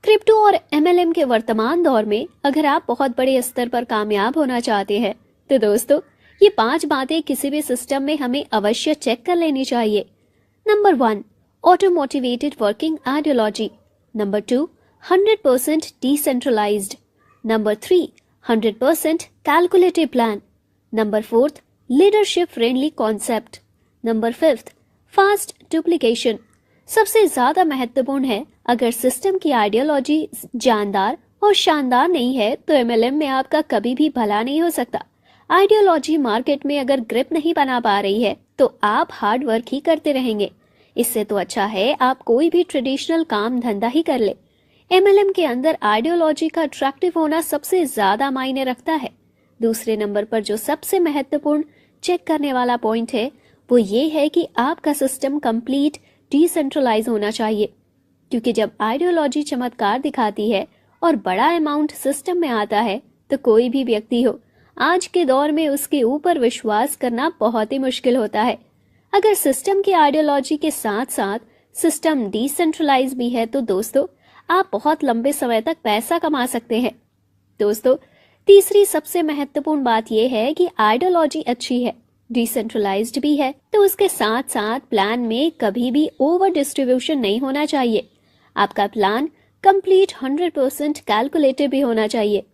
Crypto और MLM के वर्तमान दौर में अगर आप बहुत बड़े स्तर पर कामयाब होना चाहते हैं तो दोस्तों ये 5 बातें किसी भी सिस्टम में हमें अवश्य चेक कर लेनी चाहिए। Number 1, auto motivated working ideology. Number 2, 100% decentralized. Number 3, 100% calculative plan. Number 4, leadership friendly concept. Number 5, fast duplication. सबसे ज्यादा महत्वपूर्ण है, अगर सिस्टम की आइडियोलॉजी जानदार और शानदार नहीं है तो एमएलएम में आपका कभी भी भला नहीं हो सकता। आइडियोलॉजी मार्केट में अगर ग्रिप नहीं बना पा रही है तो आप हार्ड वर्क ही करते रहेंगे। इससे तो अच्छा है आप कोई भी ट्रेडिशनल काम धंधा ही कर ले। एमएलएम के अंदर आइडियोलॉजी का अट्रैक्टिव होना सबसे ज्यादा मायने रखता है। दूसरे नंबर पर जो सबसे महत्वपूर्ण चेक करने वाला पॉइंट है वो ये है कि आपका सिस्टम कंप्लीट डिसेंट्रलाइज होना चाहिए, क्योंकि जब आइडियोलॉजी चमत्कार दिखाती है और बड़ा अमाउंट सिस्टम में आता है तो कोई भी व्यक्ति हो आज के दौर में उसके ऊपर विश्वास करना बहुत ही मुश्किल होता है। अगर सिस्टम की आइडियोलॉजी के साथ साथ सिस्टम डिसेंट्रलाइज भी है तो दोस्तों आप बहुत लंबे समय तक पैसा कमा सकते हैं। दोस्तों तीसरी सबसे महत्वपूर्ण बात यह है कि आइडियोलॉजी अच्छी है, डिसेंट्रलाइज्ड भी है, तो उसके साथ साथ प्लान में कभी भी ओवर डिस्ट्रीब्यूशन नहीं होना चाहिए। आपका प्लान कंप्लीट 100% कैलकुलेटिव भी होना चाहिए।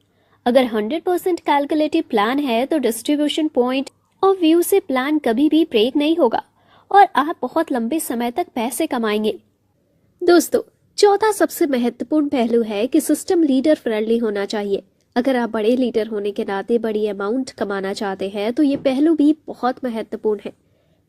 अगर 100% कैलकुलेटिव प्लान है तो डिस्ट्रीब्यूशन पॉइंट ऑफ व्यू से प्लान कभी भी ब्रेक नहीं होगा और आप बहुत लंबे समय तक पैसे कमाएंगे। दोस्तों चौथा सबसे महत्वपूर्ण पहलू है कि सिस्टम लीडर फ्रेंडली होना चाहिए। अगर आप बड़े लीडर होने के नाते बड़ी अमाउंट कमाना चाहते हैं तो ये पहलू भी बहुत महत्वपूर्ण है।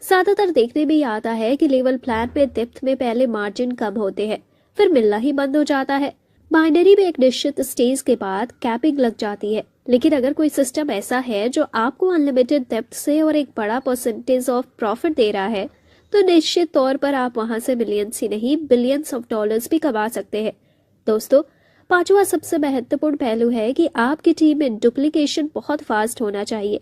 ज्यादातर देखने में आता है कि लेवल प्लान में डेप्थ में पहले मार्जिन कम होते हैं, फिर मिलना ही बंद हो जाता है। बाइनरी में एक निश्चित स्टेज के बाद कैपिंग लग जाती है, लेकिन अगर कोई सिस्टम ऐसा है जो आपको अनलिमिटेड डेप्थ से और एक बड़ा परसेंटेज ऑफ प्रॉफिट दे रहा है तो निश्चित तौर पर आप वहां से मिलियंस ही नहीं बिलियंस ऑफ डॉलर्स भी कमा सकते हैं। दोस्तों पांचवा सबसे महत्वपूर्ण पहलू है कि आपकी टीम में डुप्लीकेशन बहुत फास्ट होना चाहिए।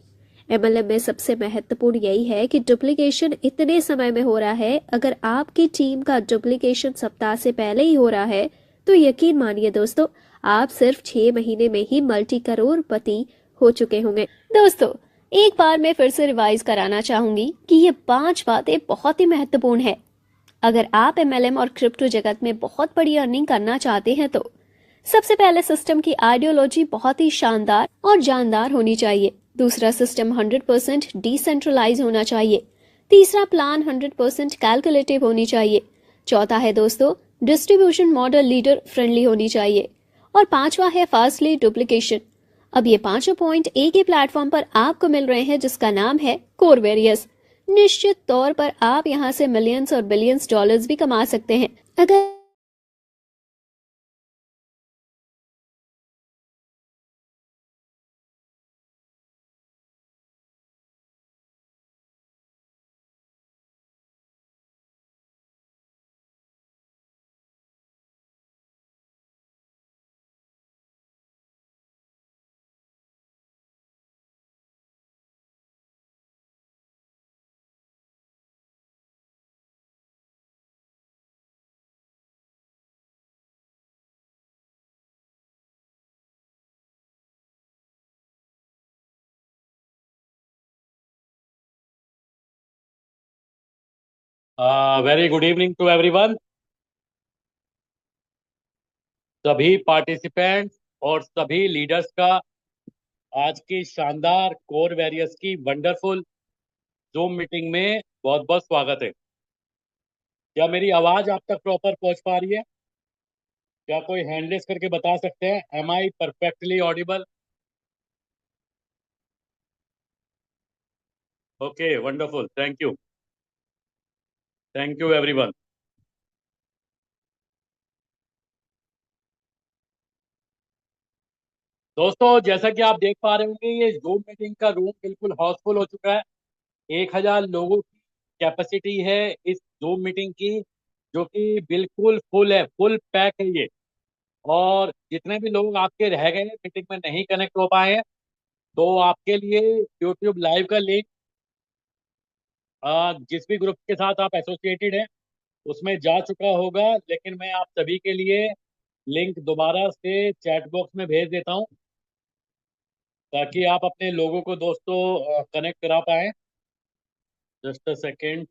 एमएलएम में सबसे महत्वपूर्ण यही है कि डुप्लीकेशन इतने समय में हो रहा है। अगर आपकी टीम का डुप्लीकेशन सप्ताह से पहले ही हो रहा है तो यकीन मानिए दोस्तों आप सिर्फ 6 महीने में ही मल्टी करोड़पति हो चुके होंगे। दोस्तों एक बार मैं फिर से रिवाइज कराना चाहूंगी कि ये 5 बातें बहुत ही महत्वपूर्ण है। अगर आप एमएलएम और क्रिप्टो जगत में बहुत बड़ी अर्निंग करना चाहते हैं तो सबसे पहले सिस्टम की आइडियोलॉजी बहुत ही शानदार और जानदार होनी चाहिए। दूसरा सिस्टम 100% डिसेंट्रलाइज होना चाहिए। तीसरा प्लान 100% कैलकुलेटिव होनी चाहिए। चौथा है दोस्तों डिस्ट्रीब्यूशन मॉडल लीडर फ्रेंडली होनी चाहिए और पांचवा है फास्टली डुप्लीकेशन। अब ये पांचों पॉइंट एक ही प्लेटफॉर्म पर आपको मिल रहे हैं जिसका नाम है कोरवेरियस। निश्चित तौर पर आप यहाँ से मिलियंस और बिलियंस डॉलर्स भी कमा सकते हैं। अगर very good evening to everyone. सभी पार्टिसिपेंट्स और सभी लीडर्स का आज की शानदार कोर वेरियस की वंडरफुल जूम मीटिंग में बहुत बहुत स्वागत है। क्या मेरी आवाज आप तक प्रॉपर पहुंच पा रही है? क्या कोई हैंड रेस करके बता सकते हैं? Am I perfectly audible? Okay, wonderful, thank you everyone. दोस्तों जैसा कि आप देख पा रहे होंगे ये जूम मीटिंग का रूम बिल्कुल हाउसफुल हो चुका है। 1000 लोगों की कैपेसिटी है इस जूम मीटिंग की, जो कि बिल्कुल फुल है, फुल पैक है ये। और जितने भी लोग आपके रह गए मीटिंग में नहीं कनेक्ट हो पाए हैं तो आपके लिए यूट्यूब लाइव का लिंक जिस भी ग्रुप के साथ आप एसोसिएटेड हैं उसमें जा चुका होगा, लेकिन मैं आप सभी के लिए लिंक दोबारा से चैट बॉक्स में भेज देता हूँ, ताकि आप अपने लोगों को दोस्तों कनेक्ट करा पाए। Just a second.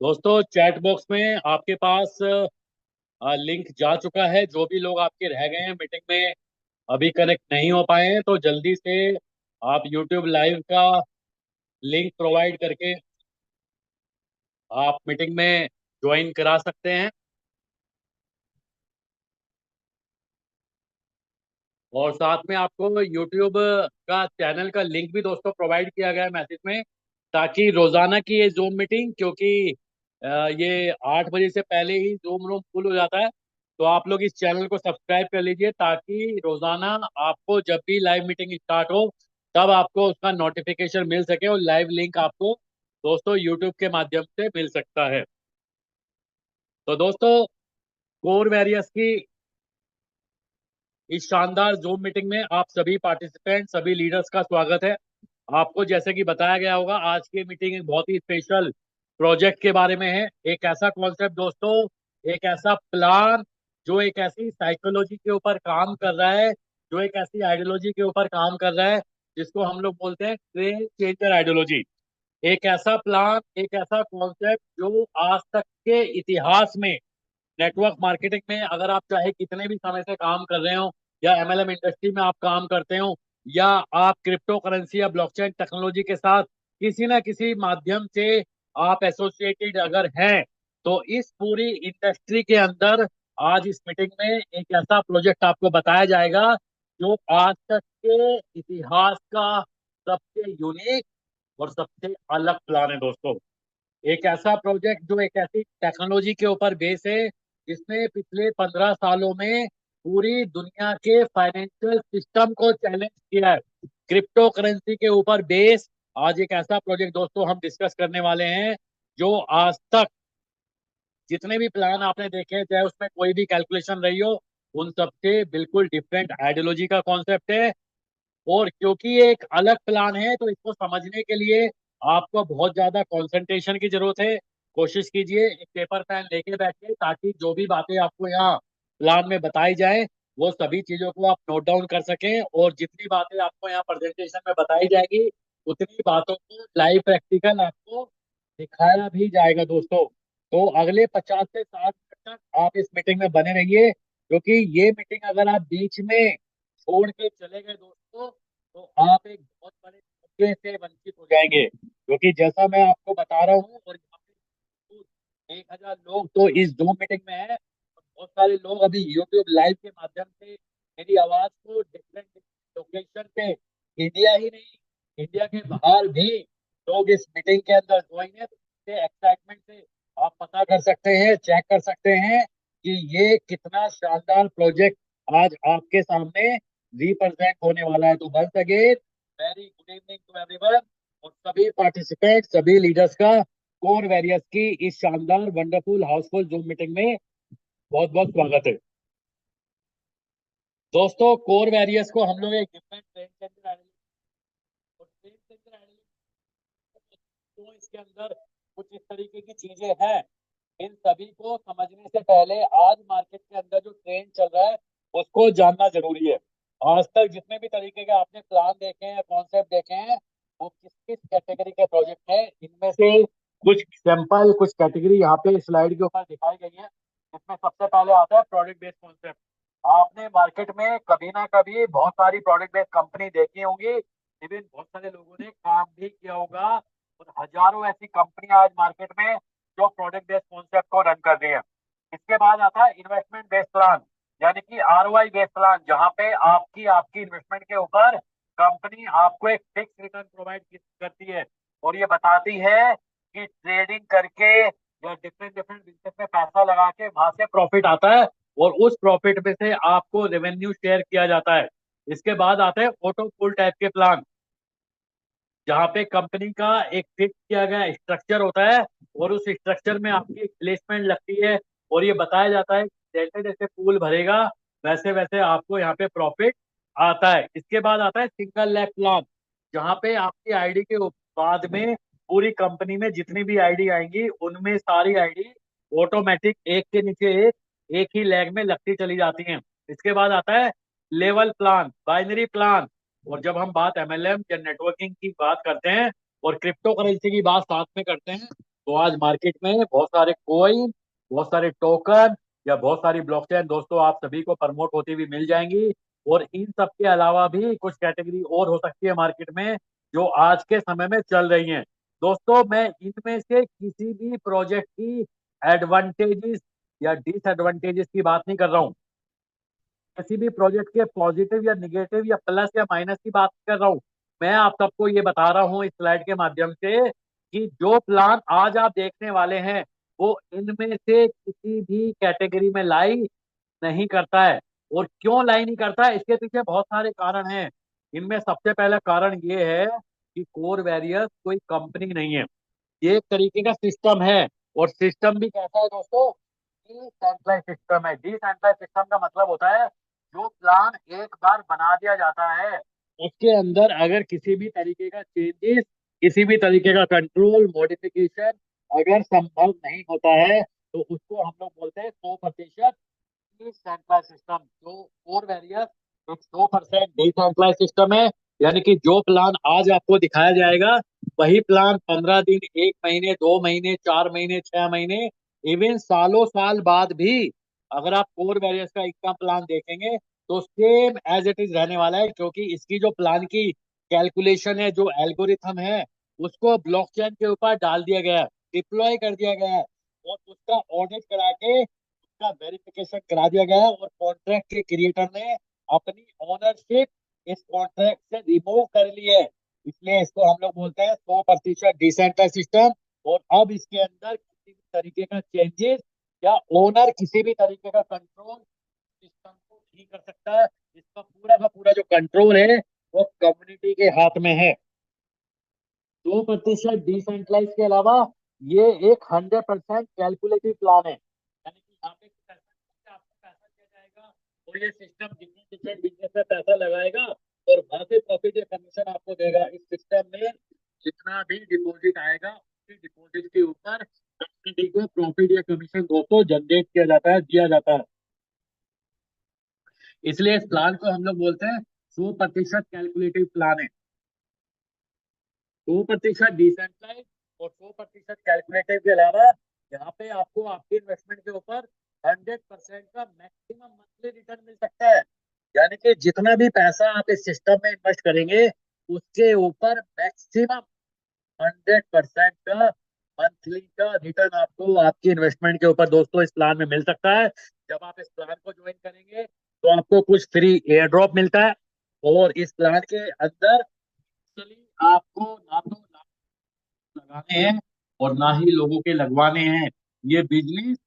दोस्तों चैट बॉक्स में आपके पास लिंक जा चुका है। जो भी लोग आपके रह गए हैं मीटिंग में, अभी कनेक्ट नहीं हो पाए हैं, तो जल्दी से आप यूट्यूब लाइव का लिंक प्रोवाइड करके आप मीटिंग में ज्वाइन करा सकते हैं। और साथ में आपको यूट्यूब का चैनल का लिंक भी दोस्तों प्रोवाइड किया गया है मैसेज में, ताकि रोजाना की ये जूम मीटिंग, क्योंकि ये 8 बजे से पहले ही जूम रूम फुल हो जाता है, तो आप लोग इस चैनल को सब्सक्राइब कर लीजिए, ताकि रोजाना आपको जब भी लाइव मीटिंग स्टार्ट हो तब आपको उसका नोटिफिकेशन मिल सके और लाइव लिंक आपको दोस्तों यूट्यूब के माध्यम से मिल सकता है। तो दोस्तों कोर वैरियर्स की इस शानदार जूम मीटिंग में आप सभी पार्टिसिपेंट, सभी लीडर्स का स्वागत है। आपको जैसे कि बताया गया होगा, आज की मीटिंग एक बहुत ही स्पेशल प्रोजेक्ट के बारे में है। एक ऐसा कॉन्सेप्ट दोस्तों, एक ऐसा प्लान जो एक ऐसी साइकोलॉजी के ऊपर काम कर रहा है, जो एक ऐसी आइडियोलॉजी के ऊपर काम कर रहा है, जिसको हम लोग बोलते हैं ट्रेंड चेंजर आइडियोलॉजी। एक ऐसा प्लान, एक ऐसा कॉन्सेप्ट जो आज तक के इतिहास में नेटवर्क मार्केटिंग में, अगर आप चाहे कितने भी समय से काम कर रहे हो, या एमएलएम इंडस्ट्री में आप काम करते हो, या आप क्रिप्टो करेंसी या ब्लॉकचेन टेक्नोलॉजी के साथ किसी ना किसी माध्यम से आप एसोसिएटेड अगर हैं, तो इस पूरी इंडस्ट्री के अंदर आज इस मीटिंग में एक ऐसा प्रोजेक्ट आपको बताया जाएगा जो आज तक के इतिहास का सबसे यूनिक और सबसे अलग प्लान है दोस्तों। एक ऐसा प्रोजेक्ट जो एक ऐसी टेक्नोलॉजी के ऊपर बेस है, जिसने पिछले 15 सालों में पूरी दुनिया के फाइनेंशियल सिस्टम को चैलेंज किया है। क्रिप्टो करेंसी के ऊपर बेस आज एक ऐसा प्रोजेक्ट दोस्तों हम डिस्कस करने वाले हैं, जो आज तक जितने भी प्लान आपने देखे, चाहे उसमें कोई भी कैलकुलेशन रही हो, उन सबसे बिल्कुल डिफरेंट आइडियोलॉजी का कॉन्सेप्ट है। और क्योंकि ये एक अलग प्लान है, तो इसको समझने के लिए आपको बहुत ज्यादा कंसंट्रेशन की जरूरत है। कोशिश कीजिए एक पेपर पेन लेके बैठिए, ताकि जो भी बातें आपको यहाँ प्लान में बताई जाए, वो सभी चीजों को आप नोट डाउन कर सकें। और जितनी बातें आपको यहाँ प्रेजेंटेशन में बताई जाएगी, उतनी बातों को लाइव प्रैक्टिकल आपको दिखाया भी जाएगा दोस्तों। तो अगले 50 से 60 मिनट तक आप इस मीटिंग में बने रहिए, क्योंकि ये मीटिंग अगर आप बीच में छोड़ के चले गए दोस्तों, तो आप एक बहुत बड़े मौके से वंचित हो जाएंगे। क्योंकि जैसा मैं आपको बता रहा हूँ, और यहाँ पे 1,000 लोग तो इस जूम मीटिंग में है, और बहुत सारे लोग अभी यूट्यूब लाइव के माध्यम से मेरी आवाज को डिफरेंट लोकेशन पे, इंडिया ही नहीं इंडिया के बाहर भी लोग इस मीटिंग के अंदर ज्वाइन है। तो इससे एक्साइटमेंट से आप पता कर सकते हैं, चेक कर सकते हैं कि ये कितना शानदार प्रोजेक्ट आज आपके सामने रिप्रेजेंट होने वाला है। तो once again very good evening to everyone, और सभी पार्टिसिपेंट, सभी लीडर्स का कोर वैरियर्स की इस शानदार वंडरफुल हाउसफुल जूम मीटिंग में बहुत बहुत स्वागत है। दोस्तों कोर वैरियर्स को हम लोग एक डिफरेंट ट्रेंड सेंटर एनालिसिस, और ट्रेंड सेंटर एनालिसिस तो इसके अंदर कुछ इस तरीके की चीजें हैं। इन सभी को समझने से पहले आज मार्केट के अंदर जो ट्रेंड चल रहा है, उसको जानना जरूरी है। आज तक जितने भी तरीके के आपने प्लान देखे हैं, कॉन्सेप्ट देखे हैं, वो किस किस कैटेगरी के प्रोजेक्ट हैं, इनमें से कुछ सैंपल, कुछ कैटेगरी यहाँ पे स्लाइड के ऊपर दिखाई गई है। इसमें सबसे पहले आता है प्रोडक्ट बेस्ड कॉन्सेप्ट। आपने मार्केट में कभी ना कभी बहुत सारी प्रोडक्ट बेस्ड कंपनी देखी होंगी, इवन बहुत सारे लोगों ने काम भी किया होगा, और हजारों ऐसी कंपनियां आज मार्केट में जो प्रोडक्ट बेस्ड कॉन्सेप्ट को रन कर रही है। इसके बाद आता है इन्वेस्टमेंट बेस्ड प्लान, यानी कि आरओआई बेस्ड प्लान, जहां पे आपकी आपकी इन्वेस्टमेंट के ऊपर कंपनी आपको एक फिक्स रिटर्न प्रोवाइड करती है, और ये बताती है कि ट्रेडिंग करके या डिफरेंट डिफरेंट बिजनेस में पैसा लगा के वहां से प्रॉफिट आता है, और उस प्रॉफिट में से आपको रेवेन्यू शेयर किया जाता है। इसके बाद आते हैं ऑटो पुल टाइप के प्लान। जहाँ पे कंपनी का एक फिक्स किया गया स्ट्रक्चर होता है, और उस स्ट्रक्चर में आपकी प्लेसमेंट लगती है, और ये बताया जाता है कि जैसे जैसे पूल भरेगा वैसे वैसे आपको यहाँ पे प्रॉफिट आता है। इसके बाद आता है सिंगल लैग प्लान, जहाँ पे आपकी आईडी के बाद में पूरी कंपनी में जितनी भी आईडी आएंगी उनमें सारी आईडी ऑटोमेटिक एक के नीचे एक ही लैग में लगती चली जाती हैं। इसके बाद आता है लेवल प्लान, बाइनरी प्लान। और जब हम बात एमएलएम या नेटवर्किंग की बात करते हैं और क्रिप्टो करेंसी की बात साथ में करते हैं, तो आज मार्केट में बहुत सारे कोइन, बहुत सारे टोकन या बहुत सारी ब्लॉकचेन दोस्तों आप सभी को प्रमोट होती हुई मिल जाएंगी। और इन सब के अलावा भी कुछ कैटेगरी और हो सकती है मार्केट में जो आज के समय में चल रही हैं। दोस्तों मैं इनमें से किसी भी प्रोजेक्ट की एडवांटेजेस या डिसएडवांटेजेस की बात नहीं कर रहा हूँ, किसी भी प्रोजेक्ट के पॉजिटिव या निगेटिव या प्लस या माइनस की बात कर रहा हूँ। मैं आप सबको ये बता रहा हूँ इस स्लाइड के माध्यम से कि जो प्लान आज आप देखने वाले हैं वो इनमें से किसी भी कैटेगरी में लाई नहीं करता है। और क्यों लाई नहीं करता है, इसके पीछे बहुत सारे कारण हैं। इनमें सबसे पहला कारण ये है कि कोर वैरियस कोई कंपनी नहीं है, ये एक तरीके का सिस्टम है। और सिस्टम भी कैसा है दोस्तों, डिसेंट्रलाइज सिस्टम है। डिसेंट्रलाइज सिस्टम का मतलब होता है जो प्लान एक बार बना दिया जाता है उसके अंदर अगर किसी भी तरीके का चेंजेस, किसी भी तरीके का कंट्रोल मॉडिफिकेशन अगर संभव नहीं होता है तो उसको हम लोग बोलते हैं 100% डिसेंट्रलाइज सिस्टम। जो कोर वेरियस एक 100% डिसेंट्रलाइज सिस्टम है, यानी कि जो प्लान आज आपको दिखाया जाएगा वही प्लान 15 दिन, 1 महीने, 2 महीने, 4 महीने, 6 महीने, इवन सालों साल बाद भी अगर आप कोर वेरियस का इतना प्लान देखेंगे तो सेम एज इट इज रहने वाला है, क्योंकि इसकी जो प्लान की कैलकुलेशन है, जो एल्गोरिथम है, उसको ब्लॉकचेन के ऊपर डाल दिया गया है, डिप्लॉय कर दिया गया है, और उसका ऑडिट करा के का वेरिफिकेशन करा दिया गया है। और कॉन्ट्रैक्ट के क्रिएटर ने अपनी ओनरशिप इस कॉन्ट्रैक्ट से रिमूव कर ली है, इसलिए इसको हम लोग बोलते हैं 100% डिसेंट्रलाइज सिस्टम। और अब इसके अंदर किसी भी तरीके का चेंजेस या ओनर किसी भी तरीके का कंट्रोल सिस्टम को नहीं कर सकता है। इसका पूरा का पूरा जो कंट्रोल है वो कम्युनिटी के हाथ में है। 2% डिसेंट्रलाइज के अलावा ये एक 100% कैलकुलेटिव प्लान है, यानी कि यहाँ पे कुछ ऐसा नहीं है कि आपको पैसा दिया जाएगा और ये सिस्टम डिफरेंट डिफरेंट बिजनेस में पैसा लगाएगा और वहां से प्रॉफिट या कमीशन आपको देगा। इस सिस्टम में जितना भी डिपॉजिट आएगा उसके डिपॉजिट के ऊपर कंपनी को प्रॉफिट या कमीशन दोस्तों जनरेट किया जाता है, दिया जाता है। इसलिए इस प्लान को हम लोग बोलते हैं 100% कैलकुलेटिव प्लान है। 2% डिसेंट्रलाइज और 100% कैलकुलेटिव के अलावा यहाँ पे आपको आपके इन्वेस्टमेंट के ऊपर 100% का मैक्सिमम मंथली रिटर्न मिल सकता है। यानी कि जितना भी पैसा आप इस सिस्टम में इन्वेस्ट करेंगे उसके ऊपर मैक्सिमम 100% का मंथली का रिटर्न आपको आपकी इन्वेस्टमेंट के ऊपर दोस्तों इस प्लान में मिल सकता है। जब आप इस प्लान को ज्वाइन करेंगे तो आपको कुछ फ्री एयर ड्रॉप मिलता है, और इस प्लान के अंदर आपको ना तो लगाने हैं और ना ही लोगों के लगवाने हैं। ये बिजनेस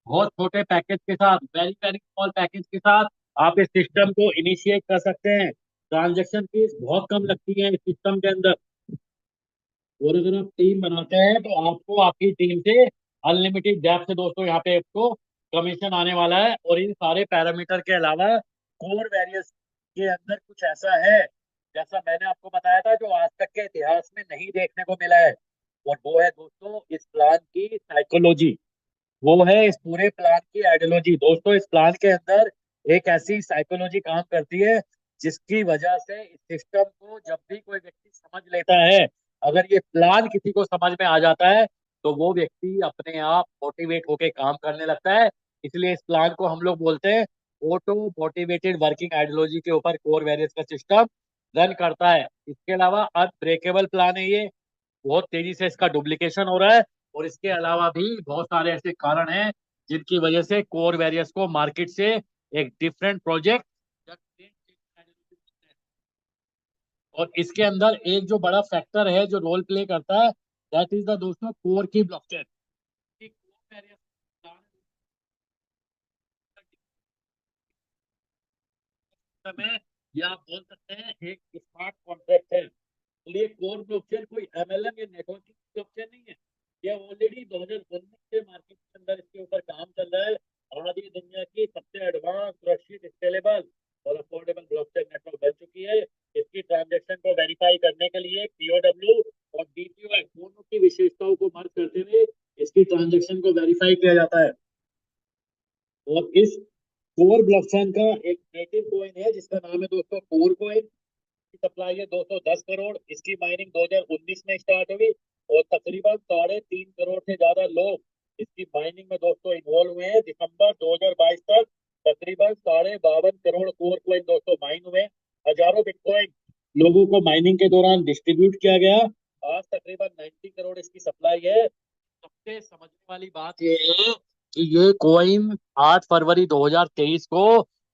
बहुत छोटे पैकेज के साथ, वेरी वेरी स्मॉल पैकेज के साथ आप इस सिस्टम को इनिशिएट कर सकते हैं। ट्रांजैक्शन फीस बहुत कम लगती है इस सिस्टम के अंदर। और अगर आप टीम बनाते हैं तो आपको आपकी टीम से अनलिमिटेड डेप्थ से दोस्तों यहाँ पे आपको कमीशन आने वाला है। और इन सारे पैरामीटर के अलावा कोर वेरियस के अंदर कुछ ऐसा है जैसा मैंने आपको बताया था जो आज तक के इतिहास में नहीं देखने को मिला है, और वो है दोस्तों इस प्लान की साइकोलॉजी, वो है इस पूरे प्लान की आइडियोलॉजी। दोस्तों इस प्लान के अंदर एक ऐसी साइकोलॉजी काम करती है जिसकी वजह से इस सिस्टम को जब भी कोई व्यक्ति समझ लेता है, अगर ये प्लान किसी को समझ में आ जाता है तो वो व्यक्ति अपने आप मोटिवेट होके काम करने लगता है। इसलिए इस प्लान को हम लोग बोलते हैं ऑटो मोटिवेटेड वर्किंग आइडियोलॉजी के ऊपर कोर वेरियस का सिस्टम रन करता है। इसके अलावा अनब्रेकेबल प्लान है ये, बहुत तेजी से इसका डुप्लीकेशन हो रहा है। और इसके अलावा भी बहुत सारे ऐसे कारण हैं जिनकी वजह से कोर वेरियस को मार्केट से एक डिफरेंट प्रोजेक्ट, और इसके अंदर एक जो बड़ा फैक्टर है जो रोल प्ले करता है दैट इज द दोस्तों कोर की ब्लॉकचेन। कोर वेरियस में या आप बोल सकते हैं एक स्मार्ट कॉन्ट्रैक्ट है। ये कोर ब्लॉकचेन कोई एमएलएम या नेटवर्किंग ब्लॉकचेन नहीं है। ये ऑलरेडी 2019 से मार्केट के अंदर इसके ऊपर काम चल रहा है। आज ये दुनिया की सबसे एडवांस, सुरक्षित, स्केलेबल और अफोर्डेबल ब्लॉकचेन नेटवर्क बन चुकी है। इसकी ट्रांजेक्शन को वेरीफाई करने के लिए पीओडब्ल्यू और डीपीओ दोनों की विशेषताओं को मर्ज करते हुए इसकी ट्रांजेक्शन को वेरीफाई किया जाता है। और इस कोर ब्लॉकचेन का एक नेटिव कॉइन है जिसका नाम है दोस्तों कोर कॉइन। सप्लाई है 210 करोड़। इसकी माइनिंग 2019 में स्टार्ट हुई और तकरीबन 3.5 करोड़ से ज्यादा लोग इसकी माइनिंग में दोस्तों इन्वॉल्व हुए हैं। दिसंबर 2022 तक तकरीबन 52.5 करोड़ कोर कॉइन दोस्तों माइन हुए। हजारों बिटकॉइन लोगों को माइनिंग के दौरान डिस्ट्रीब्यूट किया गया। आज तकरीबन 90 करोड़ इसकी सप्लाई है। सबसे समझने वाली बात यह है कि ये कॉइन 8 फरवरी 2023 को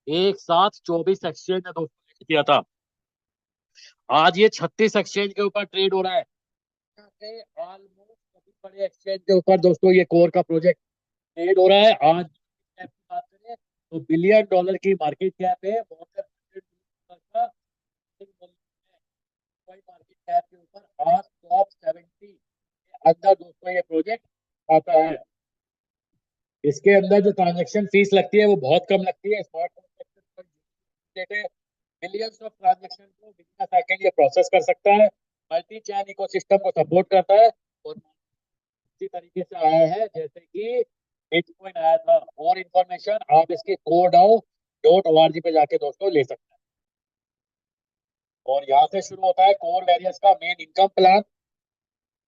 एक साथ 24 एक्सचेंज ने दोस्तों किया था। आज ये 36 एक्सचेंज के ऊपर ट्रेड हो रहा है। ऑलमोस्ट सभी बड़े एक्सचेंज के ऊपर दोस्तों ये कोर का प्रोजेक्ट ट्रेड हो रहा है। आज कैप की बात करें तो $1 बिलियन की मार्केट कैप है। मार्केट कैप के ऊपर आज टॉप 70 के अंदर दोस्तों ये प्रोजेक्ट आता है। इसके अंदर जो ट्रांजेक्शन फीस लगती है वो बहुत कम लगती है। Smart contract millions of transaction को विदिन अ सेकंड ये प्रोसेस कर सकता है। मल्टी चैन इकोसिस्टम को सपोर्ट करता है और इसी तरीके से आया है जैसे कि बिटकॉइन आया था। और इंफॉर्मेशन आप इसके coreDAO.org पे जाके दोस्तों ले सकते हैं। और यहाँ से शुरू होता है कोर वेरियस का मेन इनकम प्लान,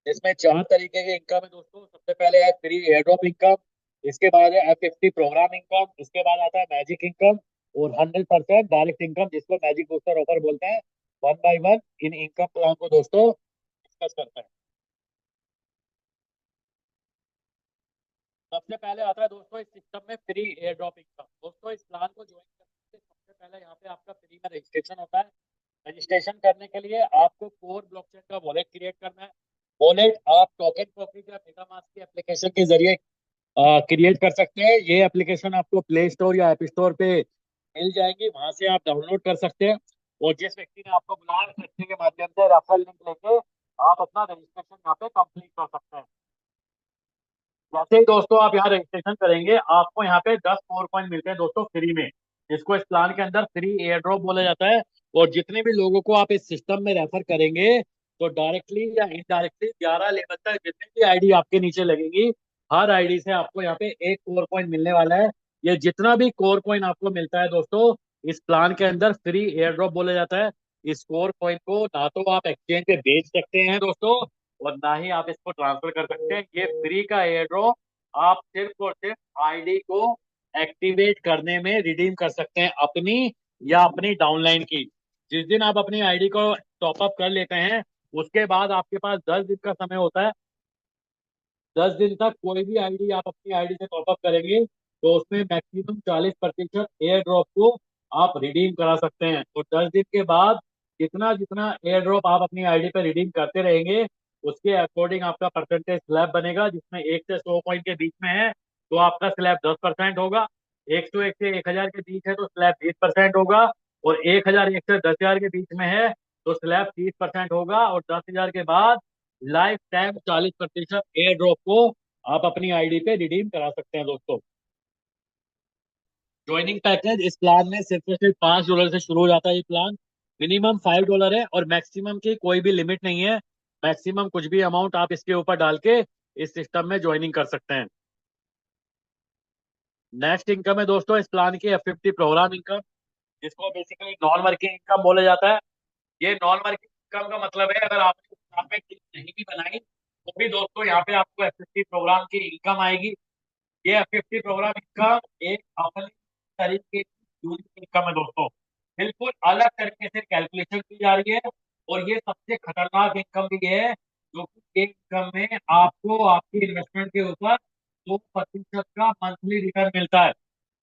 जिसमें 4 तरीके के इनकम है दोस्तों। सबसे पहले है फ्री एयर ड्रॉप इनकम, इसके बाद है F50 प्रोग्राम इनकम, इसके बाद आता है मैजिक इनकम और 100% डायरेक्ट इनकम जिसको मैजिक बूस्टर ऑफर बोलते हैं। One by one in income plan को दोस्तों डिस्कस करते हैं। सबसे पहले आता है दोस्तों इस सिस्टम में फ्री एयर ड्रॉप इनकम। दोस्तों इस प्लान को ज्वाइन करने से सबसे पहले यहाँ पे आपका फ्री में रजिस्ट्रेशन होता है। रजिस्ट्रेशन करने के लिए आपको कोर ब्लॉकचेन का वॉलेट क्रिएट करना है। वॉलेट आप टोकन प्रॉफिट या मेटामास्क की एप्लीकेशन के जरिए क्रिएट कर सकते हैं। ये एप्लीकेशन आपको प्ले स्टोर या ऐप स्टोर पे मिल जाएगी, वहां से आप डाउनलोड कर सकते हैं। और जिस व्यक्ति ने आपको बुलाया उस व्यक्ति के माध्यम से रेफरल लिंक लेके आप अपना रजिस्ट्रेशन यहाँ पे कंप्लीट कर सकते हैं। जैसे ही दोस्तों आप यहाँ रजिस्ट्रेशन करेंगे आपको यहाँ पे 10 कोर कॉइन मिलते हैं दोस्तों फ्री में, जिसको इस प्लान के अंदर फ्री एयर ड्रॉप बोला जाता है। और जितने भी लोगों को आप इस सिस्टम में रेफर करेंगे तो डायरेक्टली या इनडायरेक्टली 11 लेवल तक जितनी भी आईडी आपके नीचे लगेगी हर आईडी से आपको यहाँ पे एक कोर कॉइन मिलने वाला है। ये जितना भी कोर कॉइन आपको मिलता है दोस्तों इस प्लान के अंदर फ्री एयर ड्रॉप बोला जाता है। इस कोर कॉइन को ना तो आप एक्सचेंज पे बेच सकते हैं दोस्तों और ना ही आप इसको ट्रांसफर कर सकते हैं। ये फ्री का एयर ड्रॉप आप सिर्फ और सिर्फ आईडी को एक्टिवेट करने में रिडीम कर सकते हैं, अपनी या अपनी डाउनलाइन की। जिस दिन आप अपनी आईडी को टॉपअप कर लेते हैं उसके बाद आपके पास 10 दिन का समय होता है। 10 दिन तक कोई भी आईडी आप अपनी आईडी से टॉपअप करेंगे तो उसमें मैक्सिमम 40% एयर ड्रॉप को आप रिडीम करा सकते हैं। तो 10 दिन के बाद जितना जितना एयर ड्रॉप आप अपनी आईडी पे रिडीम करते रहेंगे उसके अकॉर्डिंग आपका परसेंटेज स्लैब बनेगा, जिसमें 1 से 100 पॉइंट के बीच में है तो आपका स्लैब 10% होगा। 101 से 1000 के बीच है तो स्लैब 20% होगा। और 1001 से 10,000 के बीच में है तो स्लैब 30% होगा। और 10,000 के बाद लाइफ टाइम 40% एयर ड्रॉप को आप अपनी आईडी पे रिडीम करा सकते हैं दोस्तों। ज्वाइनिंग पैकेज इस प्लान में सिर्फ और सिर्फ $5 से शुरू हो जाता है। ये प्लान मिनिमम $5 है और मैक्सिमम की कोई भी लिमिट नहीं है। मैक्सिमम कुछ भी अमाउंट आप इसके ऊपर डाल के इस सिस्टम में ज्वाइनिंग कर सकते हैं। नेक्स्ट इनकम है दोस्तों इस प्लान की F50 प्रोग्राम इनकम, जिसको बेसिकली नॉन वर्किंग इनकम बोला जाता है। ये नॉन वर्किंग इनकम का मतलब है अगर आपने यहाँ पे टीम नहीं भी बनाई तो भी दोस्तों यहाँ पे आपको F50 प्रोग्राम की इनकम आएगी। ये F50 प्रोग्राम इनकम एक अपनी तरीके की यूनिक इनकम है दोस्तों। बिल्कुल अलग तरीके से कैलकुलेशन की जा रही है। और ये सबसे खतरनाक इनकम भी है जो कि एक इनकम में आपको आपकी इन्वेस्टमेंट के ऊपर 2% का मंथली रिटर्न मिलता है।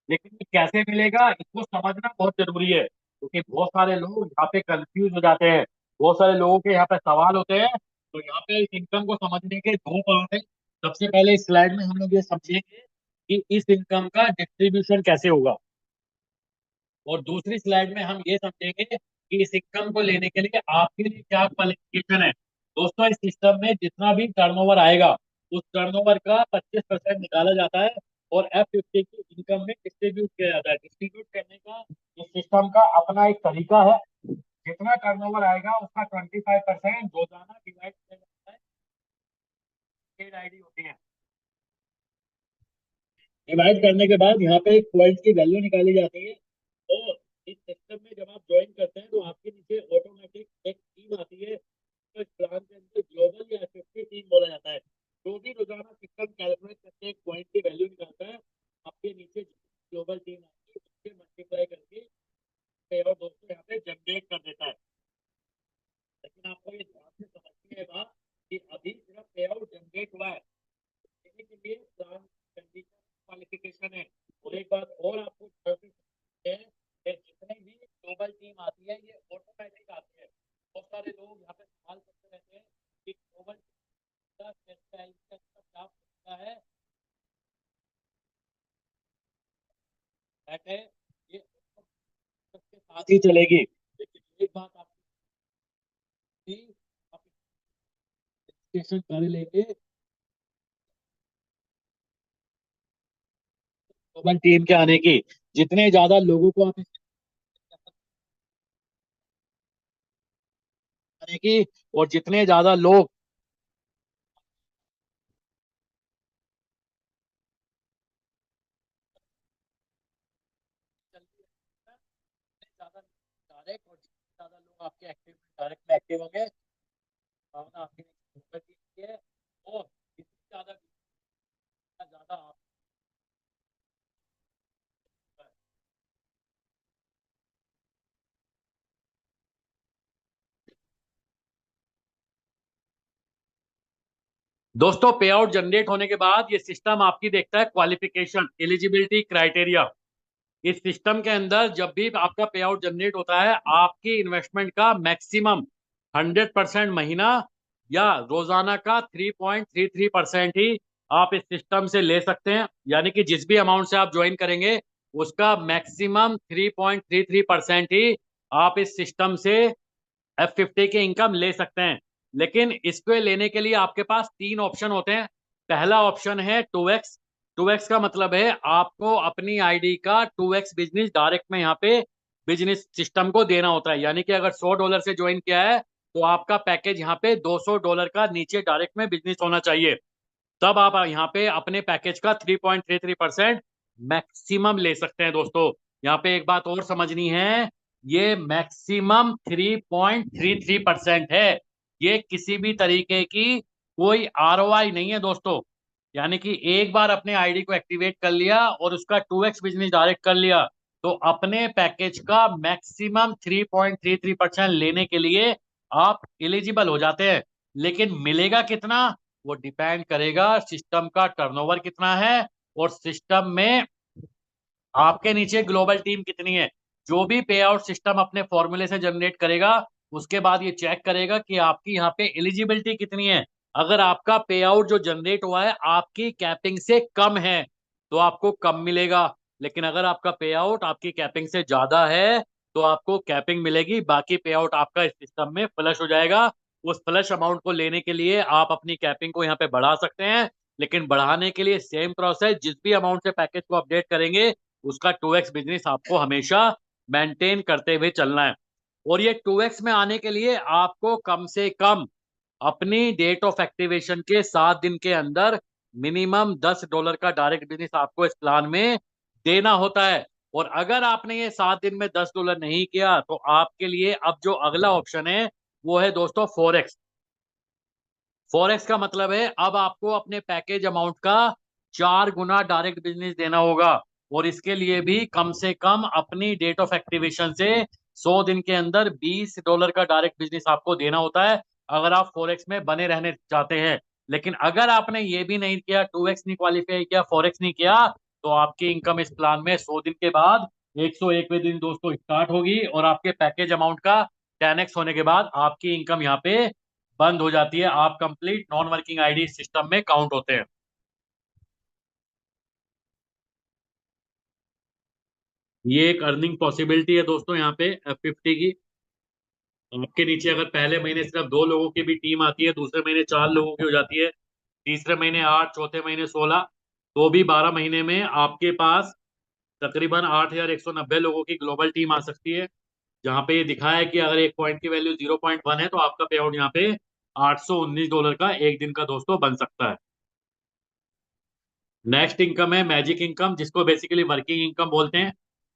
लेकिन ये कैसे मिलेगा इसको समझना बहुत जरूरी है क्योंकि बहुत सारे लोग यहाँ पे कंफ्यूज हो जाते हैं। बहुत सारे लोगों के यहाँ पे सवाल होते हैं। तो यहाँ पे इस इनकम को समझने के दो पार्ट है। सबसे पहले इस स्लाइड में हम लोग ये समझेंगे कि इस इनकम का डिस्ट्रीब्यूशन कैसे होगा और दूसरी स्लाइड में हम ये समझेंगे कि इस इनकम को लेने के लिए आपके लिए क्या क्वालिफिकेशन है। दोस्तों, इस सिस्टम में जितना भी टर्नओवर आएगा उस टर्नओवर का 25% निकाला जाता है और F50 की इनकम में डिस्ट्रीब्यूट किया जाता है। डिस्ट्रीब्यूट करने का इस सिस्टम का अपना एक तरीका है। जितना टर्नओवर आएगा उसका 25% रोजाना डिवाइड किया जाता है। ट्रेड आईडी होती है। डिवाइड करने के बाद यहाँ पे एक पॉइंट की वैल्यू निकाली जाती है और इस सिस्टम में जब आप ज्वाइन करते हैं तो आपके नीचे ऑटोमेटिक एक टीम आती है। तो इस प्लान के अंदर ग्लोबल या 50 टीम बोला जाता है। जो भी रोजाना सिस्टम कैलकुलेट करके एक पॉइंट की वैल्यू निकालता है, आपके नीचे ग्लोबल टीम आती है, उससे मल्टीप्लाई करके पे और दोस्तों यहाँ पे जनरेट कर देता है। लेकिन आपको ये ध्यान से समझनी है बात कि अभी सिर्फ पे आउट जनरेट हुआ है, लेने के लिए प्लान कंडीशन क्वालिफिकेशन है। और एक बात और आपको ध्यान से समझनी है कि जितनी भी ग्लोबल टीम आती है ये ऑटोमेटिक आती है। बहुत सारे लोग यहाँ पे सवाल करते रहते हैं कि ग्लोबल टीम का स्पेशलाइजेशन का क्या होता है। दैट है ये सबके साथ ही चलेगी। लेकिन एक बात आपकी आप स्टेशन कर लेंगे ग्लोबल टीम के आने की। जितने ज्यादा लोगों को आप आने की और जितने ज्यादा लोग ज्यादा डायरेक्ट और जितने ज्यादा लोग आपके एक्टिव डायरेक्ट में एक्टिव होंगे भावना आपकी है। और जितनी ज्यादा आप दोस्तों, पे आउट जनरेट होने के बाद ये सिस्टम आपकी देखता है क्वालिफिकेशन, एलिजिबिलिटी क्राइटेरिया। इस सिस्टम के अंदर जब भी आपका पे आउट जनरेट होता है आपकी इन्वेस्टमेंट का मैक्सिमम 100% महीना या रोजाना का 3.33% ही आप इस सिस्टम से ले सकते हैं। यानी कि जिस भी अमाउंट से आप ज्वाइन करेंगे उसका मैक्सिमम 3.33% ही आप इस सिस्टम से F50 की इनकम ले सकते हैं। लेकिन इसको लेने के लिए आपके पास तीन ऑप्शन होते हैं। पहला ऑप्शन है 2x। 2x का मतलब है आपको अपनी आईडी का 2x बिजनेस डायरेक्ट में यहाँ पे बिजनेस सिस्टम को देना होता है। यानी कि अगर $100 से ज्वाइन किया है तो आपका पैकेज यहाँ पे $200 का नीचे डायरेक्ट में बिजनेस होना चाहिए। तब आप यहाँ पे अपने पैकेज का 3.33% मैक्सिमम ले सकते हैं। दोस्तों, यहाँ पे एक बात और समझनी है, ये मैक्सिमम 3.33% है। ये किसी भी तरीके की कोई ROI नहीं है दोस्तों। यानी कि एक बार अपने आईडी को एक्टिवेट कर लिया और उसका 2x बिजनेस डायरेक्ट कर लिया तो अपने पैकेज का मैक्सिमम 3.33% लेने के लिए आप एलिजिबल हो जाते हैं। लेकिन मिलेगा कितना वो डिपेंड करेगा सिस्टम का टर्नओवर कितना है और सिस्टम में आपके नीचे ग्लोबल टीम कितनी है। जो भी पे आउट सिस्टम अपने फॉर्मूले से जनरेट करेगा उसके बाद ये चेक करेगा कि आपकी यहाँ पे एलिजिबिलिटी कितनी है। अगर आपका पे आउट जो जनरेट हुआ है आपकी कैपिंग से कम है तो आपको कम मिलेगा। लेकिन अगर आपका पे आउट आपकी कैपिंग से ज्यादा है तो आपको कैपिंग मिलेगी, बाकी पे आउट आपका इस सिस्टम में फ्लश हो जाएगा। उस फ्लश अमाउंट को लेने के लिए आप अपनी कैपिंग को यहाँ पे बढ़ा सकते हैं। लेकिन बढ़ाने के लिए सेम प्रोसेस, जिस भी अमाउंट से पैकेज को अपडेट करेंगे उसका 2x बिजनेस आपको हमेशा मेंटेन करते हुए चलना है। और ये 2x में आने के लिए आपको कम से कम अपनी डेट ऑफ एक्टिवेशन के 7 दिन के अंदर मिनिमम $10 का डायरेक्ट बिजनेस आपको इस प्लान में देना होता है। और अगर आपने ये 7 दिन में $10 नहीं किया तो आपके लिए अब जो अगला ऑप्शन है वो है दोस्तों फॉरेक्स। फॉरेक्स का मतलब है अब आपको अपने पैकेज अमाउंट का 4 गुना डायरेक्ट बिजनेस देना होगा। और इसके लिए भी कम से कम अपनी डेट ऑफ एक्टिवेशन से 100 दिन के अंदर $20 का डायरेक्ट बिजनेस आपको देना होता है अगर आप फॉरेक्स में बने रहने चाहते हैं। लेकिन अगर आपने ये भी नहीं किया, 2x नहीं क्वालिफाई किया, फॉरेक्स नहीं किया, तो आपकी इनकम इस प्लान में 100 दिन के बाद 101वें दिन दोस्तों स्टार्ट होगी और आपके पैकेज अमाउंट का 10x होने के बाद आपकी इनकम यहाँ पे बंद हो जाती है। आप complete non working ID system में काउंट होते हैं। ये एक अर्निंग पॉसिबिलिटी है दोस्तों यहाँ पे F50 की। आपके नीचे अगर पहले महीने सिर्फ 2 लोगों की भी टीम आती है, दूसरे महीने 4 लोगों की हो जाती है, तीसरे महीने 8, चौथे महीने 16, तो भी 12 महीने में आपके पास तकरीबन 8,190 लोगों की ग्लोबल टीम आ सकती है। जहां पे ये दिखा है कि अगर एक पॉइंट की वैल्यू 0.1 है तो आपका पे आउट यहाँ पे $819 का एक दिन का दोस्तों बन सकता है। नेक्स्ट इनकम है मैजिक इनकम, जिसको बेसिकली वर्किंग इनकम बोलते हैं,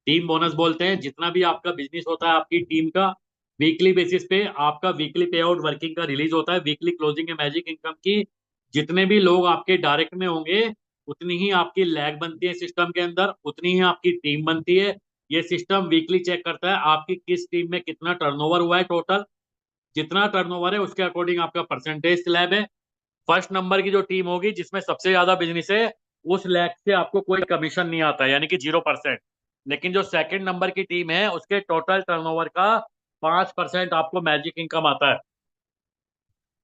टीम बोनस बोलते हैं। जितना भी आपका बिजनेस होता है आपकी टीम का, वीकली बेसिस पे आपका वीकली पे आउट वर्किंग का रिलीज होता है। वीकली क्लोजिंग है मैजिक इनकम की। जितने भी लोग आपके डायरेक्ट में होंगे उतनी ही आपकी लैग बनती है सिस्टम के अंदर, उतनी ही आपकी टीम बनती है। ये सिस्टम वीकली चेक करता है आपकी किस टीम में कितना टर्नओवर हुआ है टोटल। जितना टर्नओवर है उसके अकॉर्डिंग आपका परसेंटेज स्लैब है। फर्स्ट नंबर की जो टीम होगी जिसमें सबसे ज्यादा बिजनेस है, उस लैग से आपको कोई कमीशन नहीं आता, यानी कि 0%। लेकिन जो सेकंड नंबर की टीम है उसके टोटल टर्नओवर का 5% आपको मैजिक इनकम आता है।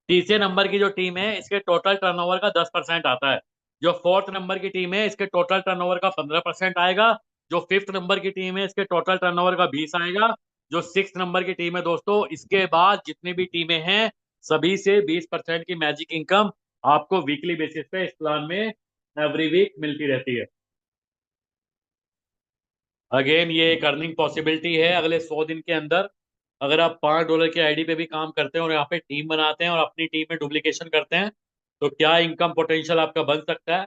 तीसरे नंबर की जो टीम है इसके टोटल टर्नओवर का 10% आता है। जो फोर्थ नंबर की टीम है इसके टोटल टर्नओवर का 15% आएगा। जो फिफ्थ नंबर की टीम है इसके टोटल टर्नओवर का 20 आएगा। जो सिक्स नंबर की टीम है दोस्तों, इसके बाद जितनी भी टीमें हैं सभी से 20% की मैजिक इनकम आपको वीकली बेसिस पे इस प्लान में एवरी वीक मिलती रहती है। अगेन ये एक अर्निंग पॉसिबिलिटी है अगले 100 दिन के अंदर। अगर आप $5 की आईडी पे भी काम करते हैं और यहाँ पे टीम बनाते हैं और अपनी टीम में डुप्लीकेशन करते हैं तो क्या इनकम पोटेंशियल आपका बन सकता है।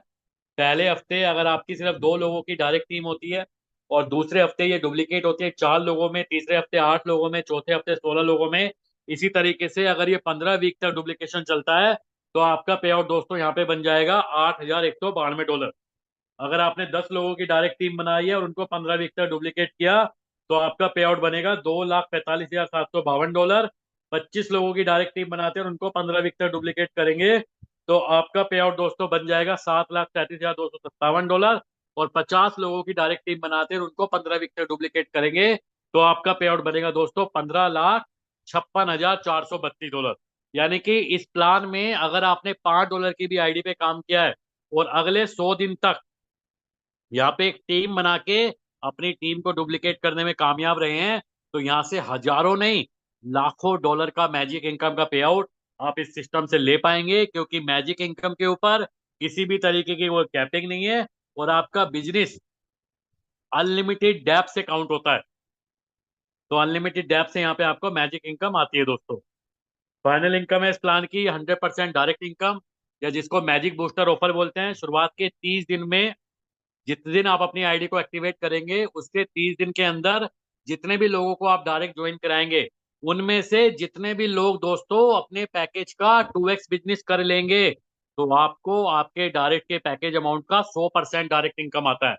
पहले हफ्ते अगर आपकी सिर्फ 2 लोगों की डायरेक्ट टीम होती है और दूसरे हफ्ते ये डुप्लीकेट होती है 4 लोगों में, तीसरे हफ्ते 8 लोगों में, चौथे हफ्ते 16 लोगों में, इसी तरीके से अगर ये 15 वीक तक डुप्लीकेशन चलता है तो आपका पे आउट दोस्तों यहाँ पे बन जाएगा $8,192। अगर आपने 10 लोगों की डायरेक्ट टीम बनाई है और उनको 15 वीक तक डुप्लीकेट किया तो आपका पे आउट बनेगा $2,45,752। 25 लोगों की डायरेक्ट टीम बनाते हैं और उनको 15 वीक तक डुप्लीकेट करेंगे तो आपका पे आउट दोस्तों बन जाएगा $7,37,257। और 50 लोगों की डायरेक्ट टीम बनाते हैं और उनको 15 वीक तक डुप्लीकेट करेंगे तो आपका पे आउट बनेगा दोस्तों $15,56,432। यानी कि इस प्लान में अगर आपने $5 की भी आईडी पे काम किया है और अगले 100 दिन तक यहाँ पे एक टीम बना के अपनी टीम को डुप्लीकेट करने में कामयाब रहे हैं तो यहाँ से हजारों नहीं लाखों डॉलर का मैजिक इनकम का पे आउट आप इस सिस्टम से ले पाएंगे, क्योंकि मैजिक इनकम के ऊपर किसी भी तरीके की वो कैपिंग नहीं है और आपका बिजनेस अनलिमिटेड डेप से काउंट होता है। तो अनलिमिटेड डेप से यहाँ पे आपको मैजिक इनकम आती है दोस्तों। फाइनल इनकम है इस प्लान की 100% डायरेक्ट इनकम, या जिसको मैजिक बूस्टर ऑफर बोलते हैं। शुरुआत के 30 दिन में, जितने दिन आप अपनी आईडी को एक्टिवेट करेंगे उसके 30 दिन के अंदर जितने भी लोगों को आप डायरेक्ट ज्वाइन कराएंगे उनमें से जितने भी लोग दोस्तों अपने पैकेज का 2x बिजनेस कर लेंगे तो आपको आपके डायरेक्ट के पैकेज अमाउंट का 100% डायरेक्ट इनकम आता है।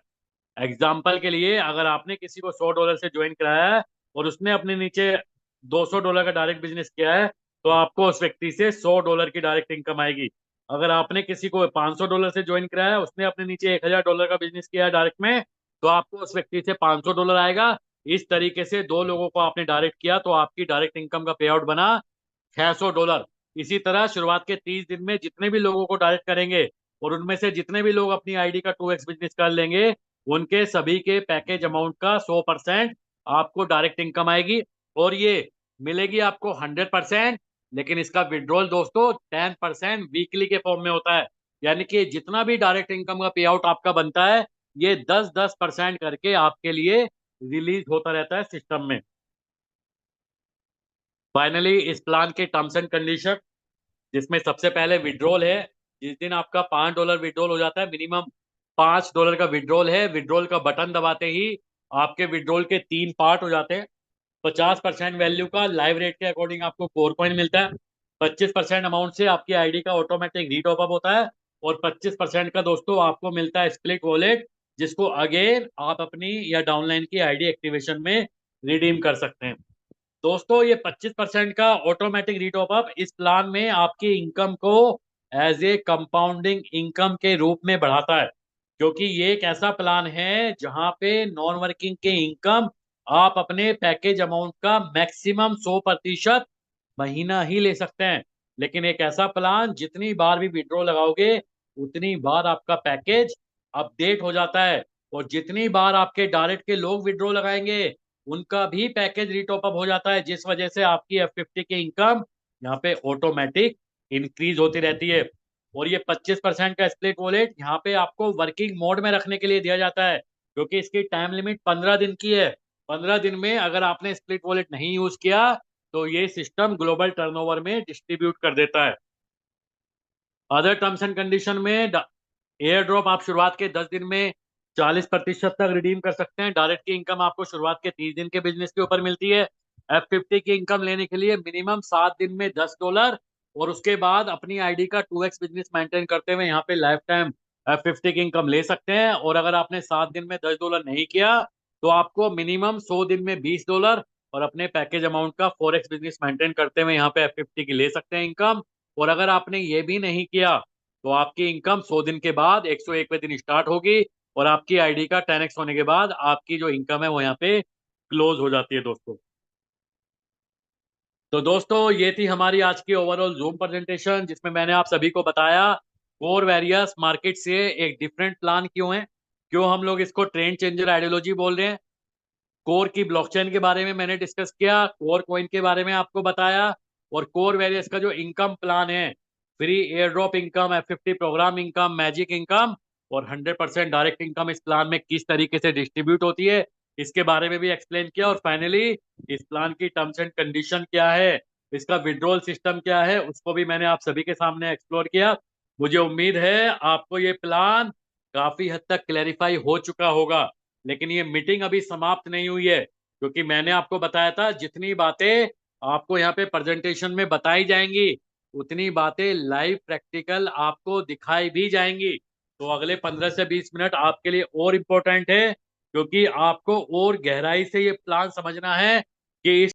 एग्जाम्पल के लिए अगर आपने किसी को $100 से ज्वाइन कराया है और उसने अपने नीचे $200 का डायरेक्ट बिजनेस किया है तो आपको उस व्यक्ति से $100 की डायरेक्ट इनकम आएगी। अगर आपने किसी को $500 से ज्वाइन कराया है, उसने अपने नीचे $1,000 का बिजनेस किया है डायरेक्ट में, तो आपको उस व्यक्ति से $500 आएगा। इस तरीके से 2 लोगों को आपने डायरेक्ट किया तो आपकी डायरेक्ट इनकम का पे आउट बना $600। इसी तरह शुरुआत के 30 दिन में जितने भी लोगों को डायरेक्ट करेंगे और उनमें से जितने भी लोग अपनी आईडी का 2x बिजनेस कर लेंगे उनके सभी के पैकेज अमाउंट का 100% आपको डायरेक्ट इनकम आएगी। और ये मिलेगी आपको 100%, लेकिन इसका विड्रॉल दोस्तों 10% वीकली के फॉर्म में होता है। यानी कि जितना भी डायरेक्ट इनकम का पे आउट आपका बनता है ये 10-10% करके आपके लिए रिलीज होता रहता है सिस्टम में। फाइनली इस प्लान के टर्म्स एंड कंडीशन, जिसमें सबसे पहले विड्रॉल है। जिस दिन आपका $5 विड्रॉल हो जाता है, मिनिमम $5 का विड्रॉल है, विड्रॉल का बटन दबाते ही आपके विड्रॉल के 3 पार्ट हो जाते हैं। 50% वैल्यू का लाइव रेट के अकॉर्डिंग आपको 4 कॉइन मिलता है। 25% अमाउंट से आपकी आईडी का ऑटोमेटिक रीटॉप अप होता है और 25% का दोस्तों आपको मिलता है स्प्लिट वॉलेट, जिसको अगेन आप अपनी या डाउनलाइन की आईडी एक्टिवेशन में रिडीम कर सकते हैं। दोस्तों ये 25% का ऑटोमेटिक रीटॉप अप इस प्लान में आपकी इनकम को एज ए कंपाउंडिंग इनकम के रूप में बढ़ाता है, क्योंकि ये एक ऐसा प्लान है जहां पे नॉन वर्किंग के इनकम आप अपने पैकेज अमाउंट का मैक्सिमम 100% महीना ही ले सकते हैं। लेकिन एक ऐसा प्लान जितनी बार भी विड्रॉ लगाओगे उतनी बार आपका पैकेज अपडेट हो जाता है, और जितनी बार आपके डायरेक्ट के लोग विड्रॉ लगाएंगे उनका भी पैकेज रीटॉप अप हो जाता है, जिस वजह से आपकी F50 की इनकम यहाँ पे ऑटोमेटिक इंक्रीज होती रहती है। और ये 25% का स्प्लिट वॉलेट यहाँ पे आपको वर्किंग मोड में रखने के लिए दिया जाता है, क्योंकि इसकी टाइम लिमिट 15 दिन की है। 15 दिन में अगर आपने स्प्लिट वॉलेट नहीं यूज किया तो ये सिस्टम ग्लोबल टर्नओवर में डिस्ट्रीब्यूट कर देता है। अदर टर्म्स एंड कंडीशन में एयर ड्रॉप आप शुरुआत के 10 दिन में 40% तक रिडीम कर सकते हैं। डायरेक्ट की इनकम आपको शुरुआत के 30 दिन के बिजनेस के ऊपर मिलती है। F50 की इनकम लेने के लिए मिनिमम 7 दिन में $10, और उसके बाद अपनी आईडी का 2x बिजनेस मेंटेन करते हुए यहाँ पे लाइफ टाइम F50 की इनकम ले सकते हैं। और अगर आपने 7 दिन में $10 नहीं किया तो आपको मिनिमम 100 दिन में $20 और अपने पैकेज अमाउंट का 4x बिजनेस मेंटेन करते हुए यहाँ पे F50 की ले सकते हैं इनकम। और अगर आपने ये भी नहीं किया तो आपकी इनकम 100 दिन के बाद 101वें दिन स्टार्ट होगी, और आपकी आईडी का 10x होने के बाद आपकी जो इनकम है वो यहाँ पे क्लोज हो जाती है दोस्तों। तो दोस्तों ये थी हमारी आज की ओवरऑल जूम प्रेजेंटेशन, जिसमें मैंने आप सभी को बताया कोर वेरियस मार्केट से एक डिफरेंट प्लान क्यों है, क्यों हम लोग इसको ट्रेंड चेंजर आइडियोलॉजी बोल रहे हैं। कोर की ब्लॉकचेन के बारे में मैंने डिस्कस किया, कोर कॉइन के बारे में आपको बताया, और कोर वेरियस का जो इनकम प्लान है, free air drop income, F50 program income, magic income और 100% डायरेक्ट इनकम इस प्लान में किस तरीके से डिस्ट्रीब्यूट होती है, इसके बारे में भी एक्सप्लेन किया। और फाइनली इस प्लान की टर्म्स एंड कंडीशन क्या है, इसका विड्रॉल सिस्टम क्या है, उसको भी मैंने आप सभी के सामने एक्सप्लोर किया। मुझे उम्मीद है आपको ये प्लान काफी हद तक क्लैरिफाई हो चुका होगा। लेकिन ये मीटिंग अभी समाप्त नहीं हुई है, क्योंकि मैंने आपको बताया था जितनी बातें आपको यहाँ पे प्रेजेंटेशन में बताई जाएंगी उतनी बातें लाइव प्रैक्टिकल आपको दिखाई भी जाएंगी। तो अगले 15 से 20 मिनट आपके लिए और इम्पोर्टेंट है, क्योंकि आपको और गहराई से ये प्लान समझना है कि इस